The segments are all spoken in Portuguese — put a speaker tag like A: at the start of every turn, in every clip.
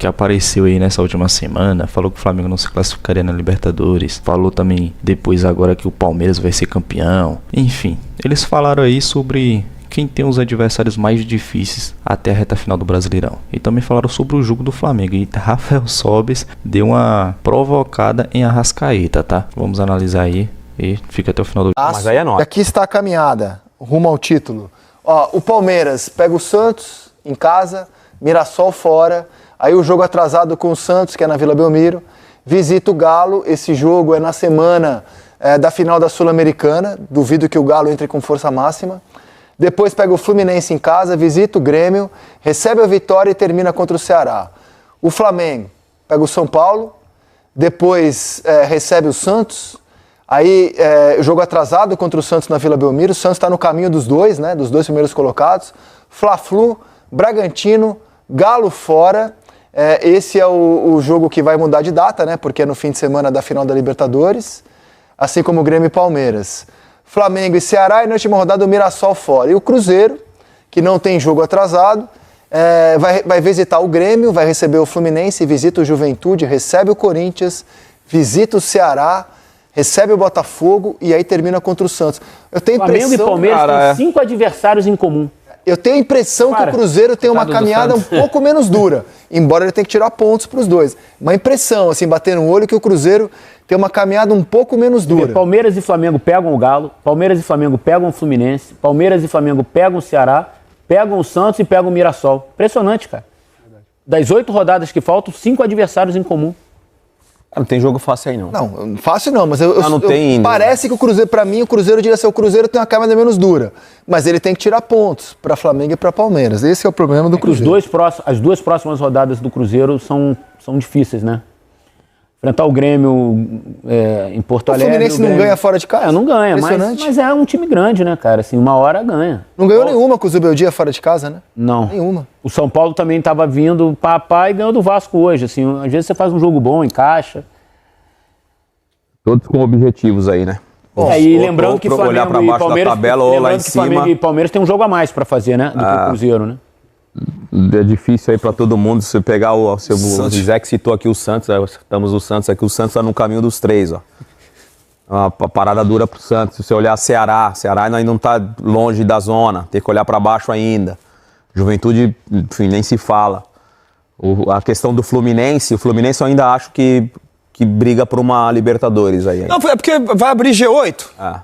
A: que apareceu aí nessa última semana, falou que o Flamengo não se classificaria na Libertadores, falou também depois agora que o Palmeiras vai ser campeão. Enfim, eles falaram aí sobre quem tem os adversários mais difíceis até a reta final do Brasileirão. E também falaram sobre o jogo do Flamengo. E Rafael Sobis deu uma provocada em Arrascaeta, tá? Vamos analisar aí e fica até o final do
B: Mas aí é nóis.
C: Aqui está a caminhada, rumo ao título. Ó, o Palmeiras pega o Santos em casa, Mirassol fora, aí o jogo atrasado com o Santos, que é na Vila Belmiro, visita o Galo, esse jogo é na semana da final da Sul-Americana, duvido que o Galo entre com força máxima. Depois pega o Fluminense em casa, visita o Grêmio, recebe a Vitória e termina contra o Ceará. O Flamengo pega o São Paulo, depois recebe o Santos, aí jogo atrasado contra o Santos na Vila Belmiro, o Santos está no caminho dos dois, né, dos dois primeiros colocados. Fla-Flu, Bragantino, Galo fora, esse é o jogo que vai mudar de data, né, porque é no fim de semana da final da Libertadores, assim como o Grêmio e Palmeiras. Flamengo e Ceará, e na última rodada o Mirassol fora. E o Cruzeiro, que não tem jogo atrasado, vai visitar o Grêmio, vai receber o Fluminense, visita o Juventude, recebe o Corinthians, visita o Ceará, recebe o Botafogo e aí termina contra o Santos. Eu tenho
D: Flamengo e Palmeiras têm 5 adversários em comum.
C: Eu tenho a impressão que o Cruzeiro tem uma caminhada um pouco menos dura, embora ele tenha que tirar pontos para os dois. Uma impressão, assim, bater no olho, que o Cruzeiro tem uma caminhada um pouco menos dura.
D: Palmeiras e Flamengo pegam o Galo, Palmeiras e Flamengo pegam o Fluminense, Palmeiras e Flamengo pegam o Ceará, pegam o Santos e pegam o Mirassol. Impressionante, cara. Das 8 rodadas que faltam, 5 adversários em comum.
B: Não tem jogo fácil aí, não.
C: Não, fácil não, mas parece que o Cruzeiro, pra mim, o Cruzeiro diria assim, o Cruzeiro tem uma caminhada menos dura, mas ele tem que tirar pontos pra Flamengo e pra Palmeiras. Esse é o problema do Cruzeiro.
D: As duas próximas rodadas do Cruzeiro são difíceis, né? Enfrentar o Grêmio em Porto Alegre.
C: O Fluminense não ganha fora de casa?
D: Não ganha, mas é um time grande, né, cara? Assim, uma hora ganha.
C: Não ganhou nenhuma com o Zubeldia fora de casa, né?
D: Não.
C: Nenhuma.
D: O São Paulo também estava vindo e ganhou do Vasco hoje. Assim, às vezes você faz um jogo bom, encaixa.
B: Todos com objetivos aí, né?
D: E lembrando que Flamengo e Palmeiras,
B: tabela, ou lá em cima.
D: Flamengo e Palmeiras tem um jogo a mais para fazer, né? Do que o Cruzeiro, né?
B: É difícil aí para todo mundo. Se pegar o Zé que citou aqui o Santos, estamos o Santos aqui, o Santos está no caminho dos 3, ó. Uma parada dura pro Santos. Se você olhar Ceará ainda não está longe da zona, tem que olhar para baixo ainda. Juventude, enfim, nem se fala. A questão do Fluminense, eu ainda acho que briga por uma Libertadores aí.
E: Não, é porque vai abrir G8.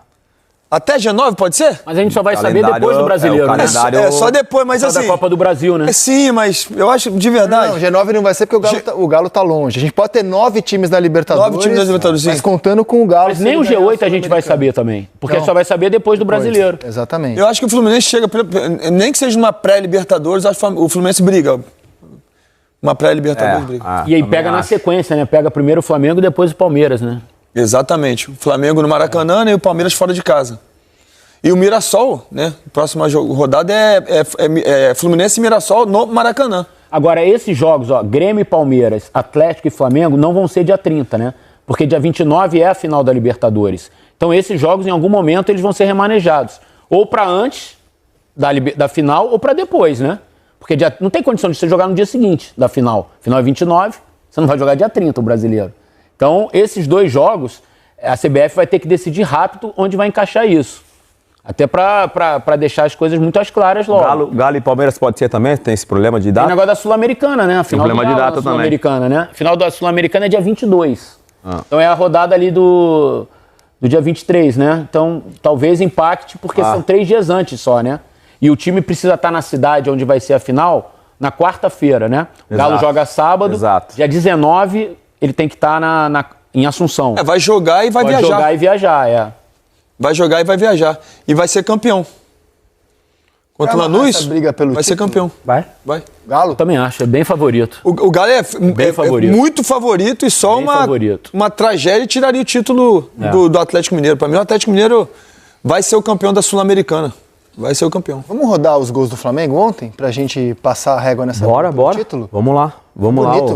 E: Até G9 pode ser?
D: Mas a gente só vai saber depois do Brasileiro, né?
E: Só depois, mas
D: só
E: assim...
D: da Copa do Brasil, né?
E: Sim, mas eu acho de verdade...
C: Não, G9 não vai ser porque o Galo tá longe. A gente pode ter 9 times da Libertadores.
E: 9 times da Libertadores, sim.
C: Mas contando com o Galo...
D: Mas nem o G8 a gente vai saber também. Porque só vai saber depois do Brasileiro.
C: Exatamente.
E: Eu acho que o Fluminense chega... Nem que seja numa pré-Libertadores, acho que o Fluminense briga. Uma pré-Libertadores briga.
D: E aí pega na sequência, né? Pega primeiro o Flamengo e depois o Palmeiras, né?
E: Exatamente. O Flamengo no Maracanã, né, e o Palmeiras fora de casa. E o Mirassol, né? Próxima rodada é Fluminense e Mirassol no Maracanã.
D: Agora, esses jogos, Grêmio e Palmeiras, Atlético e Flamengo, não vão ser dia 30, né? Porque dia 29 é a final da Libertadores. Então, esses jogos, em algum momento, eles vão ser remanejados. Ou para antes da final, ou para depois, né? Porque não tem condição de você jogar no dia seguinte da final. Final é 29, você não vai jogar dia 30, o brasileiro. Então, esses 2 jogos, a CBF vai ter que decidir rápido onde vai encaixar isso. Até para deixar as coisas muito às claras logo.
B: Galo e Palmeiras pode ser também? Tem esse problema de data?
D: Tem o negócio da Sul-Americana, né? A final
B: problema de data
D: Sul-Americana, né? A final da Sul-Americana é dia 22. Então é a rodada ali do dia 23, né? Então talvez impacte, porque são 3 dias antes só, né? E o time precisa estar na cidade onde vai ser a final na quarta-feira, né? O Galo joga sábado.
B: Exato.
D: Dia 19 ele tem que estar em Assunção.
E: Vai jogar e vai viajar.
D: Vai jogar e viajar,
E: Vai jogar e vai viajar. E vai ser campeão. Contra o Lanús, vai ser campeão.
D: Vai?
C: Galo?
D: Eu também acho, é bem favorito.
E: O Galo é muito favorito e só uma tragédia tiraria o título do Atlético Mineiro. Para mim, o Atlético Mineiro vai ser o campeão da Sul-Americana. Vai ser o campeão.
C: Vamos rodar os gols do Flamengo ontem? Pra gente passar a régua nessa
B: Bora.
C: título?
B: Vamos lá.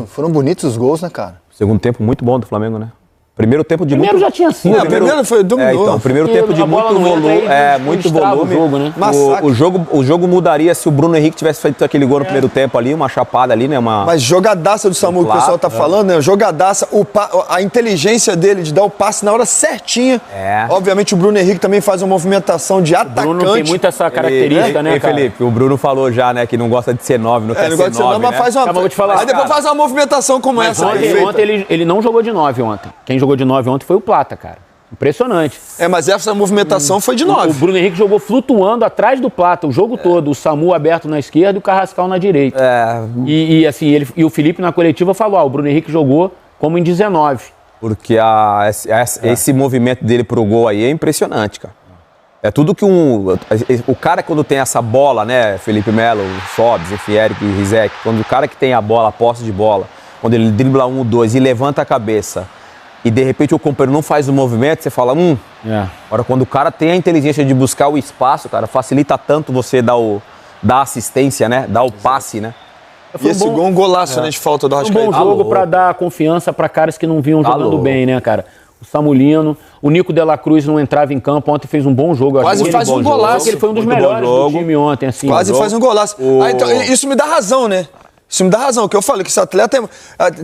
C: Foram bonitos os gols, né, cara?
B: Segundo tempo muito bom do Flamengo, né? Primeiro tempo de
D: Primeiro
B: muito...
D: já tinha sido.
E: Primeiro foi dominou.
B: Então, primeiro tempo de muito volume. Muito volume.
D: Jogo, né?
B: O jogo mudaria se o Bruno Henrique tivesse feito aquele gol no primeiro tempo ali, uma chapada ali, né?
E: Mas jogadaça do Samu que o pessoal tá falando, né? Jogadaça, a inteligência dele de dar o passe na hora certinha. Obviamente o Bruno Henrique também faz uma movimentação de atacante.
D: O Bruno tem muito essa característica, né, cara?
B: Felipe, o Bruno falou já, né, que não gosta de ser 9, não quer ser 9,
E: mas faz uma...
D: vou te falar,
E: aí depois faz uma movimentação como essa.
D: Ontem ele não jogou de 9 ontem. Quem jogou de 9 ontem foi o Plata, cara. Impressionante.
E: Mas essa movimentação foi de 9.
D: O Bruno Henrique jogou flutuando atrás do Plata o jogo todo. O Samu aberto na esquerda e o Carrascal na direita. E assim, o Felipe na coletiva falou, o Bruno Henrique jogou como em 19.
B: Porque esse movimento dele pro gol aí é impressionante, cara. É tudo que o cara quando tem essa bola, né, Felipe Melo, Sobs, enfim, Eric e Rizek, quando o cara que tem a bola, a posse de bola, quando ele dribla 1, 2 e levanta a cabeça e de repente o companheiro não faz o movimento, você fala, Agora quando o cara tem a inteligência de buscar o espaço, cara, facilita tanto você dar a assistência, né, dar o passe, né.
E: E esse gol é um golaço, né, de falta do Arrascaeta.
D: Um bom jogo pra dar confiança pra caras que não vinham jogando bem, né, cara. O Samulino, o Nico de la Cruz não entrava em campo, ontem fez um bom jogo.
E: Quase faz um golaço.
D: Ele foi um dos melhores do time ontem, assim.
E: Quase faz um golaço. Então, isso me dá razão, né? Isso me dá razão, que eu falei que esse atleta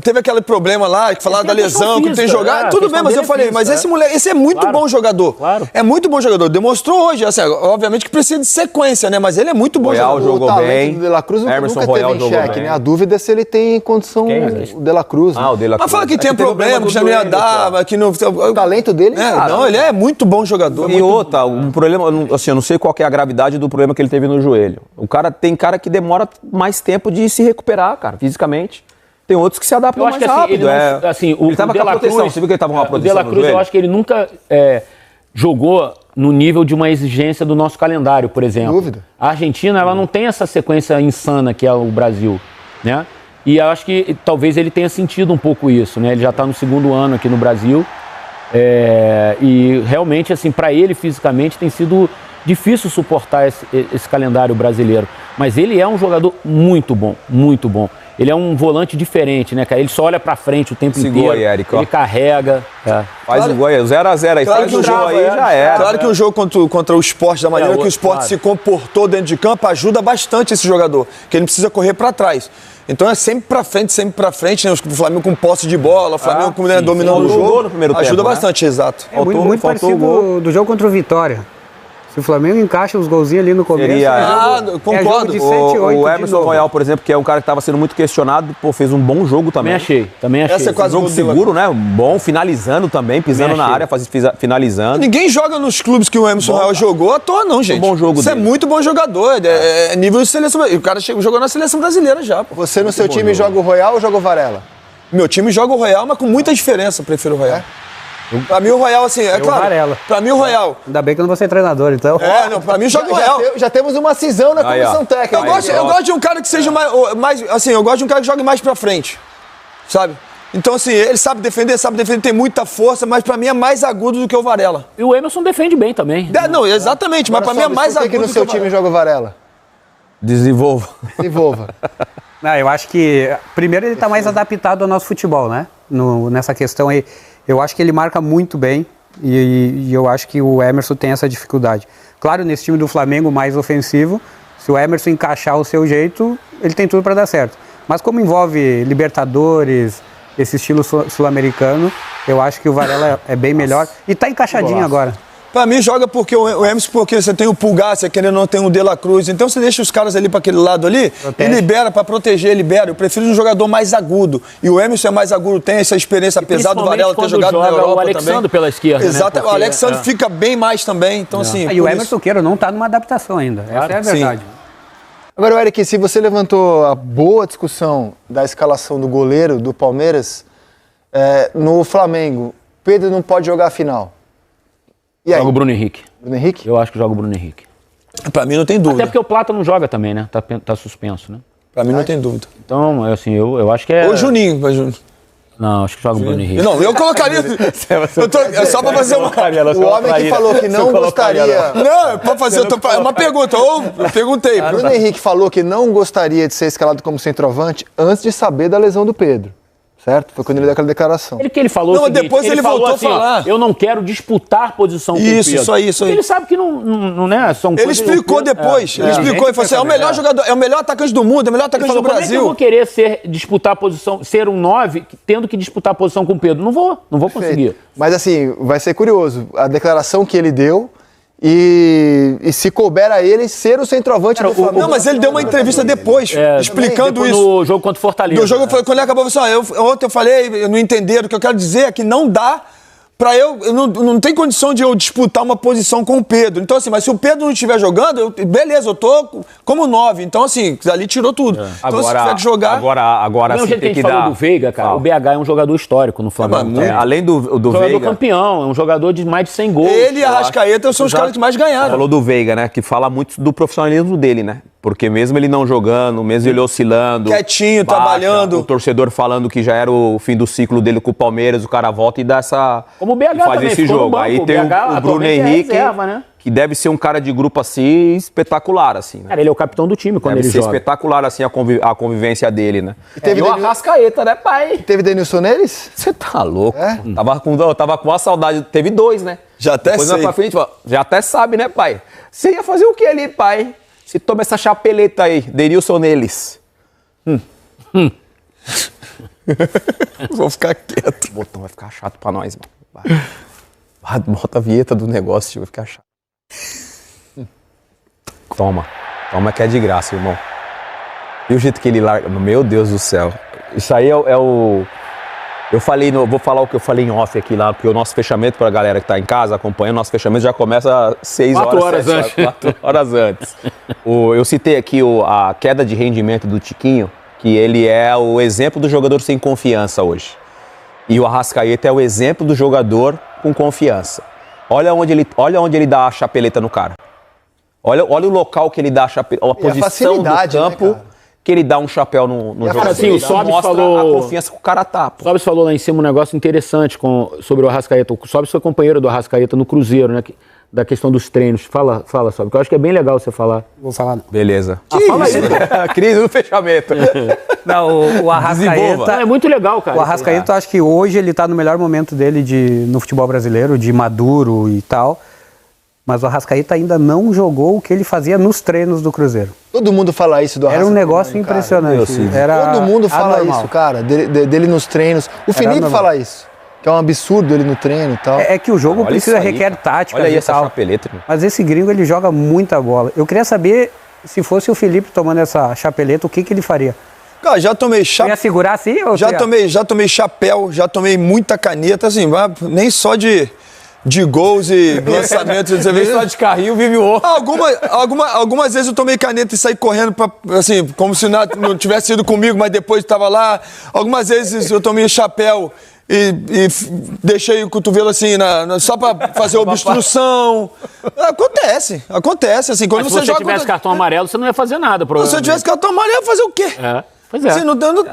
E: teve aquele problema lá, que falaram da lesão, que tem jogado, tudo bem, mas eu falei, mas esse moleque, esse é muito bom jogador.
D: Claro.
E: É muito bom jogador, demonstrou hoje, assim, obviamente que precisa de sequência, né, mas ele é muito bom
B: jogador.
C: Jogou bem. O De La Cruz
B: Emerson
C: nunca teve em xeque, né? A dúvida é se ele tem condição, o De La Cruz.
B: O De La Cruz.
E: Mas fala que tem problema, que já não ia dar, que não...
C: O talento dele...
E: Não, ele é muito bom jogador.
B: E outra, um problema, assim, eu não sei qual que é a gravidade do problema que ele teve no joelho. Tem cara que demora mais tempo de se recuperar, cara, fisicamente. Tem outros que se adaptam mais rápido.
D: Ele
B: tava com a proteção. Você viu que ele tava com uma proteção
D: o De La Cruz, eu acho que ele nunca jogou no nível de uma exigência do nosso calendário, por exemplo.
C: Dúvida.
D: A Argentina, ela não tem essa sequência insana que é o Brasil, né? E eu acho que talvez ele tenha sentido um pouco isso, né? Ele já está no segundo ano aqui no Brasil. E realmente, assim, para ele fisicamente tem sido difícil suportar esse calendário brasileiro. Mas ele é um jogador muito bom, muito bom. Ele é um volante diferente, né, cara? Ele só olha pra frente o tempo inteiro.
B: Aí, Eric,
D: ele carrega.
B: Faz o gol aí, 0x0 aí.
E: Claro que o jogo aí já era. Claro que o jogo contra o Sport, da maneira que o Sport se comportou dentro de campo, ajuda bastante esse jogador, que ele não precisa correr pra trás. Então é sempre pra frente, né? O Flamengo com posse de bola, o Flamengo dominando o jogo.
B: No primeiro
E: ajuda
B: tempo,
E: bastante, exato.
F: É muito parecido do jogo contra o Vitória. Se o Flamengo encaixa os golzinhos ali no começo,
E: concordo.
F: De 7, 8,
B: o Emerson Royal, por exemplo, que é um cara que estava sendo muito questionado, fez um bom jogo também.
D: Também achei.
E: Essa é quase
B: um jogo seguro, né? Bom, finalizando também, pisando na área, finalizando.
E: Ninguém joga nos clubes que o Emerson Royal jogou à toa, não, gente.
B: Um bom jogo
E: Isso
B: dele.
E: é muito bom jogador. É nível de seleção. O cara jogou na seleção brasileira já. Pô.
C: Você no seu time joga o Royal ou joga o Varela?
E: Meu time joga o Royal, mas com muita diferença. Prefiro o Royal. Pra mim o Royal, assim, é claro.
F: Varela.
E: Pra mim o Royal.
F: Ainda bem que eu não vou ser treinador, então.
E: Pra mim joga o Royal.
C: Já temos uma cisão na comissão técnica.
E: Eu gosto de um cara que seja mais. Assim, eu gosto de um cara que jogue mais pra frente. Sabe? Então, assim, ele sabe defender, tem muita força, mas pra mim é mais agudo do que o Varela.
D: E o Emerson defende bem também.
E: Não, exatamente, mas pra mim é mais agudo.
C: Por que no seu time joga o Varela?
B: Desenvolva.
F: Não, eu acho que, primeiro, ele está mais adaptado ao nosso futebol, né? Nessa questão aí, eu acho que ele marca muito bem e eu acho que o Emerson tem essa dificuldade. Claro, nesse time do Flamengo mais ofensivo, se o Emerson encaixar o seu jeito, ele tem tudo para dar certo. Mas como envolve Libertadores, esse estilo sul-americano, eu acho que o Varela é bem melhor e está encaixadinho agora.
E: Pra mim joga porque o Emerson, porque você tem o Pulgar, você querendo não tem o De La Cruz, então você deixa os caras ali pra aquele lado ali e libera, pra proteger, libera. Eu prefiro um jogador mais agudo. E o Emerson é mais agudo, tem essa experiência, apesar do Varela ter jogado na Europa
D: o Alexandre
E: também.
D: Pela esquerda,
E: exato,
D: né?
E: o Alexandre fica bem mais também, então assim...
F: E o Emerson Queiro não tá numa adaptação ainda, essa é a verdade.
E: Sim.
C: Agora, Eric, se você levantou a boa discussão da escalação do goleiro do Palmeiras, no Flamengo, Pedro não pode jogar a final. E aí?
D: Joga o Bruno Henrique.
C: Bruno Henrique?
D: Eu acho que joga o Bruno Henrique.
E: Pra mim não tem dúvida.
D: Até porque o Plata não joga também, né? Tá suspenso, né?
E: Pra mim não tem dúvida.
D: Então, assim, eu acho que é...
E: Ou Juninho, mas...
D: Não, acho que joga o Bruno Henrique.
E: Não, eu colocaria... é só pra fazer uma...
C: O homem que falou que não gostaria...
E: Não, é pra fazer uma pergunta. Ou eu perguntei.
C: Bruno Henrique falou que não gostaria de ser escalado como centroavante antes de saber da lesão do Pedro. certo? Foi quando ele deu aquela declaração.
D: Ele falou
E: Não,
D: o seguinte,
E: depois ele
D: falou
E: voltou a
D: assim, ó,
E: falar.
D: eu não quero disputar posição com o Pedro.
E: Isso aí.
D: Ele sabe que não é, são
E: Ele
D: coisas...
E: explicou depois. Ele explicou e falou assim: é o melhor jogador, é o melhor atacante do mundo, é o melhor
D: Ele
E: atacante
D: falou,
E: do
D: como é que eu
E: Brasil.
D: vou querer disputar a posição, ser um 9, tendo que disputar a posição com o Pedro? Não vou conseguir.
C: Mas assim, vai ser curioso. A declaração que ele deu e se couber a ele ser o centroavante do Flamengo.
E: Não, mas ele deu uma entrevista depois, explicando
D: Depois
E: isso.
D: No jogo contra o Fortaleza.
E: Do jogo, quando ele acabou, assim, ontem eu falei, não entenderam. O que eu quero dizer é que não dá pra eu não tem condição de eu disputar uma posição com o Pedro. Então, assim, mas se o Pedro não estiver jogando, beleza, eu tô como 9. Então, assim, ali tirou tudo. Então, se tiver que jogar...
B: Agora
D: Do mesmo
B: assim,
D: jeito que a
B: tem
D: gente
B: que
D: falou
B: dar...
D: do Veiga, cara, o BH é um jogador histórico no Flamengo.
B: além do
D: Jogador
B: Veiga...
D: campeão, é um jogador de mais de 100 gols.
E: Ele e a Arrascaeta são os caras que mais ganharam.
B: Falou do Veiga, né? Que fala muito do profissionalismo dele, né? Porque mesmo ele não jogando, mesmo ele oscilando...
E: Quietinho, trabalhando.
B: O torcedor falando que já era o fim do ciclo dele com o Palmeiras, o cara volta e dá essa...
D: Como o BH
B: e faz
D: também,
B: esse
D: ficou no
B: jogo.
D: banco.
B: Aí
D: O
B: tem
D: BH
B: o Bruno
D: atualmente é
B: Henrique,
D: reserva, né?
B: que deve ser um cara de grupo assim, espetacular, assim, né?
D: Cara, ele é o capitão do time quando
B: Deve
D: ele
B: ser
D: joga.
B: espetacular, assim, a convivência dele, né?
C: teve
B: E o
C: Denil-
B: Arrascaeta, né, pai?
C: Teve Denilson neles?
B: Você tá louco?
C: É?
B: Tava com uma saudade. Teve 2, né?
E: Já até
B: Depois
E: sei.
B: pra frente, já até sabe, né, pai? Você ia fazer o que ali, pai? Se toma essa chapeleta aí, Denilson neles.
E: Vou ficar quieto.
B: O botão vai ficar chato pra nós, mano. Bota a vinheta do negócio, tio, vai ficar chato. Toma que é de graça, irmão. E o jeito que ele larga, meu Deus do céu. Isso aí é o... Eu falei, vou falar o que eu falei em off aqui lá, porque o nosso fechamento pra galera que tá em casa acompanhando, nosso fechamento já começa 6 horas.
D: 4 horas antes.
B: 4 horas antes. Eu citei aqui a queda de rendimento do Tiquinho, que ele é o exemplo do jogador sem confiança hoje. E o Arrascaeta é o exemplo do jogador com confiança. Olha onde ele dá a chapeleta no cara. Olha o local que ele dá a chapeleta, a posição do
C: facilidade,
B: campo,
C: né, cara?
B: que ele dá um chapéu no jogador.
D: Cara, assim, o Sobis
B: mostra
D: falou...
B: a confiança que o cara tá.
D: O Sobis falou lá em cima um negócio interessante sobre o Arrascaeta. O Sobis foi companheiro do Arrascaeta no Cruzeiro, né? Da questão dos treinos. Fala, Sobis, que eu acho que é bem legal você falar.
F: Vou falar.
B: Beleza.
D: Fala aí.
B: Crise no fechamento.
F: Não, o Arrascaeta...
D: É muito legal, cara.
F: O Arrascaeta, eu acho que hoje ele tá no melhor momento dele no futebol brasileiro, de maduro e tal. Mas o Arrascaeta ainda não jogou o que ele fazia nos treinos do Cruzeiro.
C: Todo mundo fala isso do
F: Era um
C: Arrascaeta
F: negócio
C: também, cara.
F: impressionante. Era
C: Todo mundo fala
F: anormal.
C: isso, cara, dele nos treinos. O Felipe
F: anormal.
C: fala isso, que é um absurdo ele no treino e tal.
F: É que o jogo
B: Olha
F: precisa
B: isso aí,
F: requer
B: cara.
F: tática
B: Olha aí
F: e
B: essa
F: tal.
B: chapeleta, irmão.
F: Mas esse gringo, ele joga muita bola. Eu queria saber, se fosse o Felipe tomando essa chapeleta, o que ele faria?
E: Cara, já tomei
F: Ia
E: chapéu.
F: segurar assim? Ou
E: Já tomei chapéu, já tomei muita caneta, assim, nem só de gols e lançamentos.
B: Nem só de carrinho vive o outro.
E: Algumas vezes eu tomei caneta e saí correndo, assim, como se não tivesse ido comigo, mas depois estava lá. Algumas vezes eu tomei chapéu e deixei o cotovelo assim, só para fazer obstrução. Acontece. Assim, quando
D: Mas
E: você
D: se você
E: joga
D: tivesse cartão amarelo, você não ia fazer nada,
E: Se eu
D: provavelmente.
E: tivesse cartão amarelo, ia fazer o quê?
D: Pois é.
E: Assim, não dando.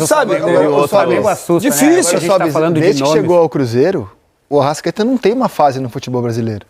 E: Sabe?
C: o Flamengo
F: assusta,
E: Difícil.
F: né? Agora a gente tá
C: Sobe,
F: falando de
C: desde que
F: nomes.
C: chegou ao Cruzeiro, o Arrascaeta não tem uma fase no futebol brasileiro.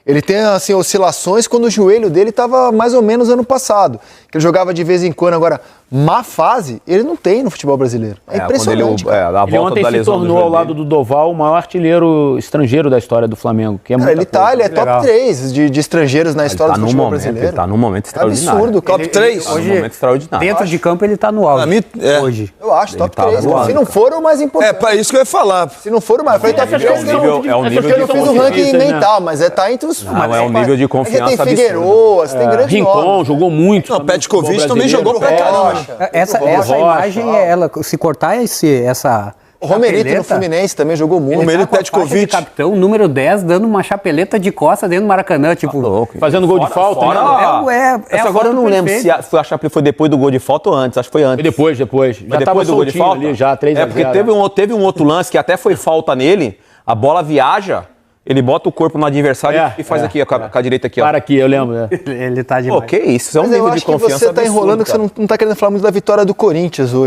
C: Ele tem, assim, oscilações quando o joelho dele estava mais ou menos ano passado. Que ele jogava de vez em quando. Agora, má fase, ele não tem no futebol brasileiro. É impressionante.
B: A
D: Ele
B: volta
D: ontem
B: da
D: se
B: lesão do
D: tornou,
B: joelho
D: ao lado
B: dele.
D: do Doval, o maior artilheiro estrangeiro da história do Flamengo. Que é
C: Cara,
D: muita coisa.
C: ele é top
F: Legal.
C: 3 de estrangeiros na história do futebol brasileiro.
B: Ele tá num momento
C: É
B: extraordinário.
C: absurdo.
E: Top 3?
B: Tá num momento extraordinário.
F: Dentro de campo ele tá no auge.
E: Pra mim, é.
F: Hoje.
C: Eu acho, top
B: tá
C: 3.
B: voando,
C: Se não for o mais
E: É,
C: importante.
E: para isso que eu ia falar.
C: Se não for o mais... Eu falei top
D: Essas
C: 3
D: coisas
C: não.
D: são-
B: é um
D: essas
B: nível
C: Porque eu não
D: coisas
C: fiz
D: são
C: o ranking
D: difíceis, né?
C: mental, mas tá entre os...
B: Não, é um nível de confiança
C: Tem
B: absurdo.
C: Figueiroas, tem grandes
D: Rincon
C: nomes.
D: jogou muito.
E: Não, Petkovic também
D: brasileiro.
E: jogou pra caramba.
F: Essa
D: Rocha,
F: imagem, ela, se cortar essa
C: O Romerito no
F: chapeleta,
C: Fluminense também jogou muito.
F: ele
E: Romerito,
F: tá com a faixa
E: Petkovic.
F: de capitão, número 10, dando uma chapeleta de costa dentro do Maracanã, tipo...
B: Louco.
D: Fazendo gol de falta, né?
F: É
B: Agora eu não lembro se foi a chapeleta foi depois do gol de falta ou antes. Acho que foi antes.
D: E depois. Já
B: Mas
D: tava
B: depois do gol de
D: soltinho
B: falta?
D: ali, já 3 a 0.
B: É, porque teve um outro lance que até foi falta nele, a bola viaja, ele bota o corpo no adversário e faz aqui, com a direita aqui, ó.
D: Para aqui, eu lembro. né?
F: Ele tá
B: Pô,
F: demais.
B: que isso é um
C: Mas eu
B: nível de
C: acho que
B: confiança
C: você tá
B: absurdo,
C: enrolando que
B: cara.
C: você não tá querendo falar muito da vitória do Corinthians hoje.